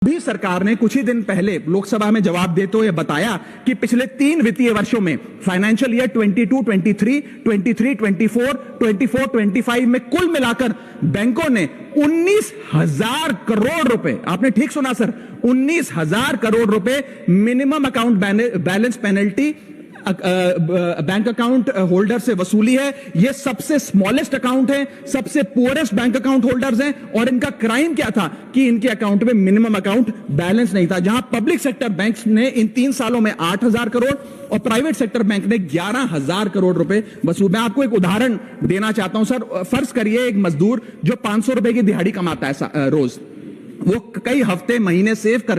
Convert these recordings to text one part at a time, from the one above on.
भी सरकार ने कुछ ही दिन पहले लोकसभा में जवाब देते हुए बताया कि पिछले 3 वित्तीय वर्षों में फाइनेंशियल ईयर 22-23, 23-24, 24-25 में कुल मिलाकर बैंकों ने 19,000 करोड़ रुपए, आपने ठीक सुना सर, 19,000 करोड़ रुपए minimum account balance penalty bank account holder से वसूली है। ये सबसे स्मॉलेस्ट अकाउंट है, सबसे पुअरेस्ट बैंक अकाउंट होल्डर्स हैं, और इनका क्राइम क्या था कि इनके अकाउंट में मिनिमम अकाउंट बैलेंस नहीं था। जहां पब्लिक सेक्टर बैंक्स ने इन 3 सालों में 8,000 करोड़ और प्राइवेट सेक्टर बैंक ने 11,000 करोड़ रुपए वसूल। मैं आपको एक उदाहरण देना चाहता हूं सर। फर्ज करिए एक मजदूर जो 500 रुपए की दिहाड़ी कमाता है रोज, वो कई हफ्ते महीने सेव कर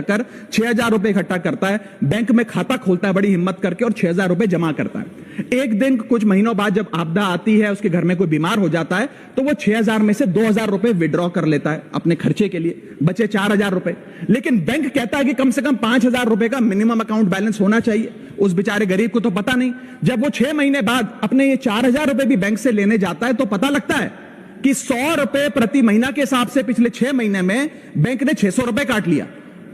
6,000 रुपए इकट्ठा करता है, बैंक में खाता खोलता है बड़ी हिम्मत करके और 6,000 रुपए जमा करता है। एक दिन कुछ महीनों बाद जब आपदा आती है, उसके घर में कोई बीमार हो जाता है, तो वो 6,000 में से 2,000 रुपए विड्रॉ कर लेता है अपने खर्चे के लिए, बचे 4,000 रुपए। लेकिन बैंक कहता है कि कम से कम 5,000 रुपए का मिनिमम अकाउंट बैलेंस होना चाहिए। उस बेचारे गरीब को तो पता नहीं। जब वो 6 महीने बाद अपने ये 4,000 रुपए भी बैंक से लेने जाता है तो पता लगता है कि 100 रुपए प्रति महीना के हिसाब से पिछले 6 महीने में बैंक ने 600 रुपए काट लिया।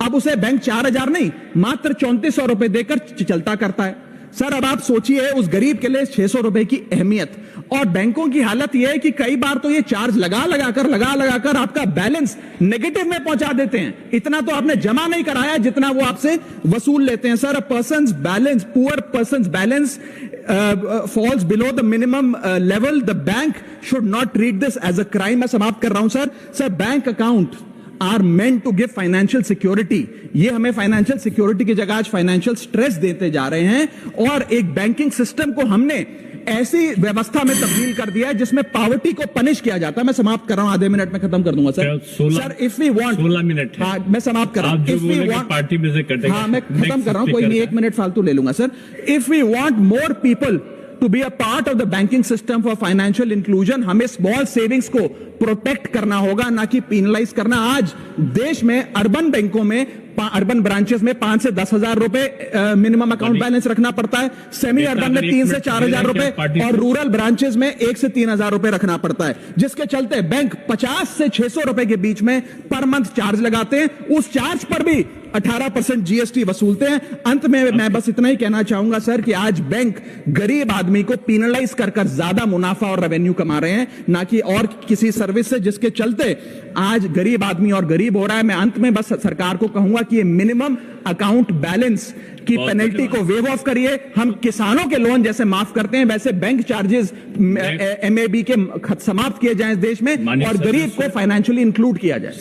अब उसे बैंक 4,000 नहीं, मात्र 3,400 रुपए देकर चलता करता है। सर अब आप सोचिए उस गरीब के लिए 600 रुपए की अहमियत। और बैंकों की हालत यह है कि कई बार तो ये चार्ज लगा लगाकर आपका बैलेंस नेगेटिव में पहुंचा देते हैं। इतना तो आपने जमा नहीं कराया जितना वो आपसे वसूल लेते हैं। Sir a persons balance, poor persons balance falls below the minimum level, the bank should not treat this as a crime। मैं समाप्त कर रहा हूं sir. Sir bank account are meant to give financial security. ये हमें financial security की जगह आज फाइनेंशियल स्ट्रेस देते जा रहे हैं, और एक बैंकिंग सिस्टम को हमने ऐसी व्यवस्था में तब्दील कर दिया है जिसमें पॉवर्टी को पनिश किया जाता है। मैं समाप्त कर रहा हूं, आधे मिनट में खत्म कर दूंगा sir. Sir if we want 16 minute है। हाँ, मैं समाप्त कर रहा हूं। इफ वी वांट पार्टी में से कटेगा। हाँ मैं खत्म कर रहा हूं, कोई नहीं, 1 मिनट फालतू ले लूंगा sir. If we want more people to be a part of the banking system for financial inclusion, हमें स्मॉल सेविंग्स को प्रोटेक्ट करना होगा, ना कि पेनलाइज करना। आज देश में अर्बन बैंकों में, अर्बन ब्रांचेस में 5 से 10,000 रुपए मिनिमम अकाउंट बैलेंस रखना पड़ता है, सेमी अर्बन में 3 से 4,000 रुपए, और रूरल ब्रांचेस में 1 से 3,000 रुपए रखना पड़ता है, जिसके चलते बैंक 50 से 600 रुपए के बीच में पर मंथ चार्ज लगाते हैं। उस चार्ज पर भी 18% जीएसटी वसूलते हैं। अंत में मैं बस इतना ही कहना चाहूंगा सर कि आज बैंक गरीब आदमी को पेनलाइज कर ज्यादा मुनाफा और रेवेन्यू कमा रहे हैं, ना कि और किसी सर्विस से, जिसके चलते आज गरीब आदमी और गरीब हो रहा है। मैं अंत में बस सरकार को कहूंगा कि ये मिनिमम अकाउंट बैलेंस की पेनल्टी को वेव ऑफ करिए। हम किसानों के लोन जैसे माफ करते हैं, वैसे बैंक चार्जेस एमएबी के समाप्त किए जाएं इस देश में, और गरीब को फाइनेंशियली इंक्लूड किया जाए।